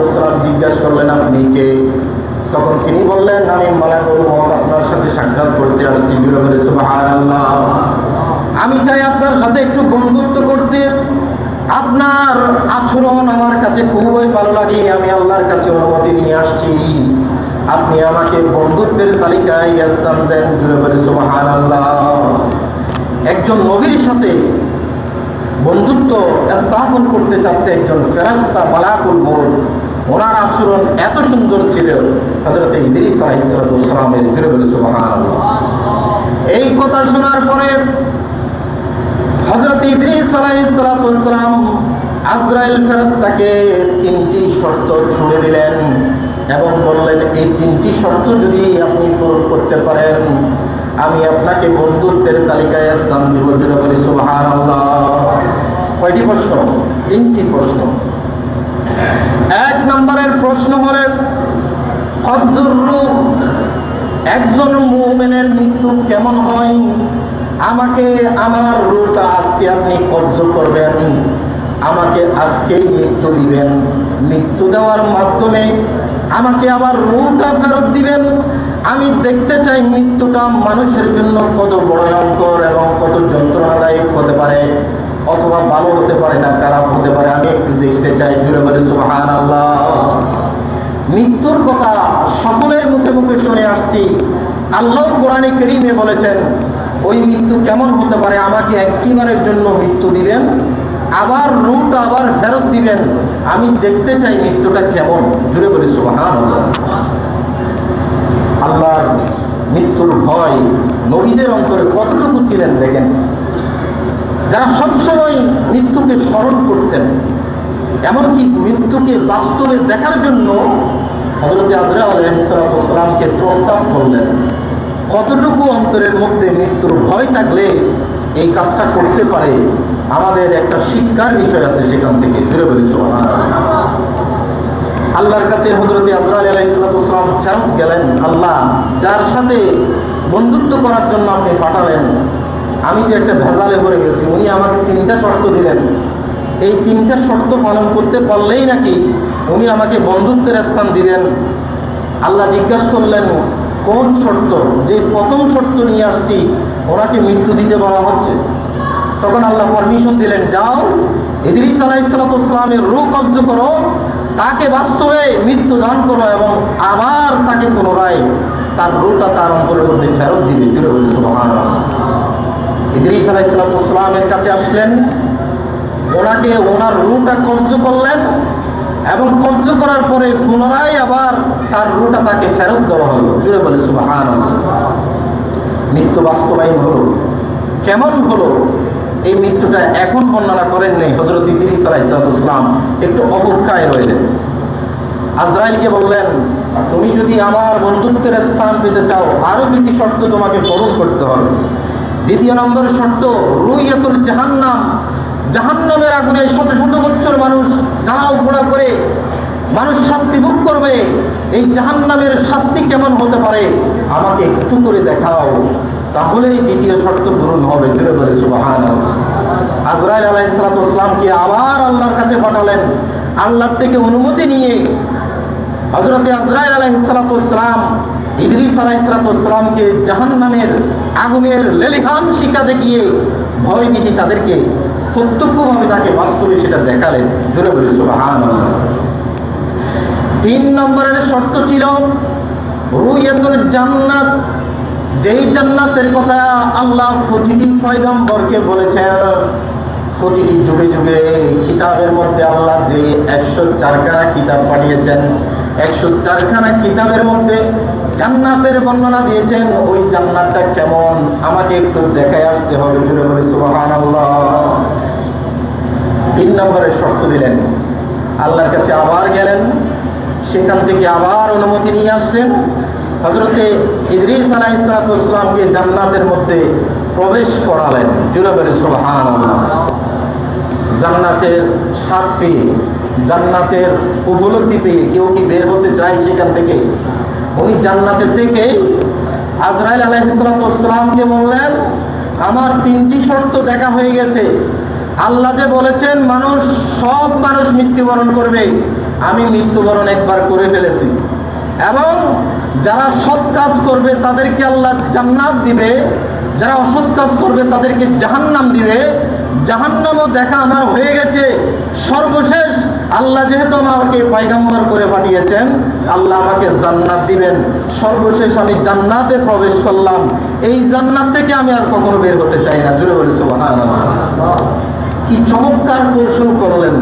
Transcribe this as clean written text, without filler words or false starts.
আলাইহিসসালাম জিজ্ঞাসা করলেন, আপনি কে? তখন তিনি বললেন, আমি মালাকুল মউত, আপনার সাথে সাক্ষাৎ করতে আসছি। জোরে বলে সুবহানাল্লাহ। আমি চাই আপনার সাথে একটু বন্ধুত্ব করতে। আপনার আচরণ আমার কাছে খুবই ভালো লাগে। আমি আল্লাহর কাছে অনুমতি নিয়ে আসছি, আপনি আমাকে বন্ধুত্বের তালিকায় স্থান দেন। জোরে বলে সুবহানাল্লাহ। একজন নবীর সাথে বন্ধুত্ব স্থাপন করতে চাচ্ছে একজন ফেরেশতা মালাকুল মউত। ওনার আচরণ এত সুন্দর ছিল হযরত ইদ্রিস আলাইহিস সালামের। জোরে বলে সুবহানাল্লাহ। এই কথা শোনার পরে হযরত ইদ্রিস আলাইহিস সালাম আজরাইল ফেরেশতাকে 3টি শর্ত ছুড়ে দিলেন এবং বললেন, এই 3টি শর্ত যদি আপনি পূরণ করতে পারেন, আমি আপনাকে বন্ধুত্বের তালিকায় স্থান দিব। জোরে বলি সুবহানাল্লাহ। কয়টি প্রশ্ন? 3টি প্রশ্ন। 1 নম্বরের প্রশ্ন হলো কবজুর রূহ, একজন মুমিনের মৃত্যু কেমন হয়? আমাকে আমার রূহটা আজকে আপনি কবজ করবেন, আমাকে আজকেই মৃত্যু দিবেন। মৃত্যু দেওয়ার মাধ্যমে আমাকে আবার রূহটা ফেরত দিবেন। আমি দেখতে চাই মৃত্যুটা মানুষের জন্য কত ভয়ঙ্কর এবং কত যন্ত্রণাদায়ক হতে পারে, অথবা ভালো হতে পারে না খারাপ হতে পারে, আমি একটু দেখতে চাই। জোরে বলে সুবহানাল্লাহ। মৃত্যুর কথা সকলের মুখে মুখে শুনে আসছি। আল্লাহ কোরআনে কারীমে বলেছেন, ওই মৃত্যু কেমন হতে পারে? আমাকে একটিবারের জন্য মৃত্যু দিবেন, আবার রূহটা আবার ফেরত দিবেন। আমি দেখতে চাই মৃত্যুটা কেমন। জোরে বলি সুবহানাল্লাহ। আল্লাহর মৃত্যুর ভয় নবীদের অন্তরে কতটুকু ছিলেন দেখেন, যারা সবসময় মৃত্যুকে স্মরণ করতেন। এমনকি মৃত্যুকে বাস্তবে দেখার জন্য হযরত আজরাইল আলাইহিস সালামকে প্রস্তাব করলেন। কতটুকু অন্তরের মধ্যে মৃত্যুর ভয় থাকলে এই কাজটা করতে পারে, আমাদের একটা শিক্ষার বিষয় আছে সেখান থেকে। জোরে বলি সুবহানাল্লাহ। আল্লাহর কাছে হযরত আজরাইল আলাইহিস সালাম ফেরত গেলেন। আল্লাহ, যার সাথে বন্ধুত্ব করার জন্য আপনি পাঠালেন, আমি তো একটা ভেজালে পড়ে গেছি। উনি আমাকে 3টা শর্ত দিলেন, এই 3টা শর্ত পালন করতে পারলেই নাকি উনি আমাকে বন্ধুত্বের স্থান দিবেন। আল্লাহ জিজ্ঞাসা করলেন, কোন শর্ত? যে প্রথম শর্ত নিয়ে আসছি, ওনাকে মৃত্যু দিতে বলা হচ্ছে। তখন আল্লাহ পারমিশন দিলেন, যাও ইদ্রিস আলাইহিস সালামের রূহ কবজ করো, তাকে বাস্তবে মৃত্যু দান করো এবং আবার তাকে পুনরায় তার রূহটা তার অন্তরের মধ্যে ফেরত দিবে। জোরে বলি সুবহানাল্লাহ। ইদ্রিস আলাইহিস সালামের কাছে আসলেন, ওনাকে ওনার রূহটা কবজ করলেন এবং কবজ করার পরে পুনরায় আবার তার রূহটা তাকে ফেরত দেওয়া হলো। জোরে বলি সুবহানাল্লাহ। মৃত্যু বাস্তবায়ন হলো। কেমন হলো এই মৃত্যুটা এখন বর্ণনা করেন নেই হযরত ইদ্রিস আলাইহিস সালাম, একটু অপেক্ষায় রইলেন। আজরাইলকে বললেন, তুমি যদি আমার বন্ধুত্বের স্থান পেতে চাও, আরো 2টি শর্ত তোমাকে পূরণ করতে হবে। 2 নম্বর শর্ত, রুইয়াতুল জাহান্নাম, জাহান্নামের আগুনে শত শত বছর মানুষ জ্বালাও পোড়া করে মানুষ শাস্তি ভোগ করবে। এই জাহান্নামের শাস্তি কেমন হতে পারে আমাকে একটু করে দেখাও, তাহলেই 2য় শর্ত পূরণ হবে। জোরে বলে সুবহানাল্লাহ। আজরাইল আলাইহিস সালামকে আবার আল্লাহর কাছে পাঠালেন। আল্লাহর থেকে অনুমতি নিয়ে হযরত আজরাইল আলাইহিস সালাম ইদ্রিস আলাইহিস সালামকে জাহান্নামের আগুনের লেলিহান শিখা দেখিয়ে ভয়ভীতি তাদেরকে প্রত্যক্ষভাবে তাকে বাস্তবে সেটা দেখালেন। জোরে বলে সুবহানাল্লাহ। 3 নম্বরের শর্ত ছিল রুইয়াতুল জান্নাত, যেই জান্নাতের কথা আল্লাহ প্রতিটি পয়গম্বরকে বলেছেন। প্রতিটি যুগে যুগে কিতাবের মধ্যে আল্লাহ যে 104খানা কিতাব পাঠিয়েছেন, 104খানা কিতাবের মধ্যে জান্নাতের বর্ণনা দিয়েছেন। ওই জান্নাতটা কেমন আমাকে একটু দেখায় আসতে হবে। জোরে বলে সুবহানাল্লাহ। 3 নম্বরের শর্ত দিলেন। আল্লাহর কাছে আবার গেলেন, সেখান থেকে আবার অনুমতি নিয়ে আসলেন। হযরতে ইদ্রিস আলাইহিস সালামকে জান্নাতের মধ্যে প্রবেশ করালেন। জোরে বলে সুবহানাল্লাহ। জান্নাতের স্বাদ পেয়ে, জান্নাতের উপলব্ধি পেয়ে কেউ কি বের হতে চায় সেখান থেকে? উনি জান্নাতের থেকে আজরাইল আলাইহিস সালামকে বললেন, আমার 3টি শর্ত দেখা হয়ে গেছে। আল্লাহ যে বলেছেন সব মানুষ মৃত্যুবরণ করবে, আমি মৃত্যুবরণ একবার করে ফেলেছি, এবং যারা সৎ কাজ করবে তাদেরকে আল্লাহ জান্নাত দিবে, যারা অসৎ কাজ করবে তাদেরকে জাহান্নাম দিবে। জাহান্নামও দেখা আমার হয়ে গেছে। সর্বশেষ আল্লাহ যেহেতু আমাকে পয়গম্বর করে পাঠিয়েছেন, আল্লাহ আমাকে জান্নাত দিবেন। সর্বশেষ আমি জান্নাতে প্রবেশ করলাম। এই জান্নাত থেকে আমি আর কখনো বের হতে চাই না। জুড়ে বলেছে সুবহানাল্লাহ। কি চমৎকার কৌশল করলেন।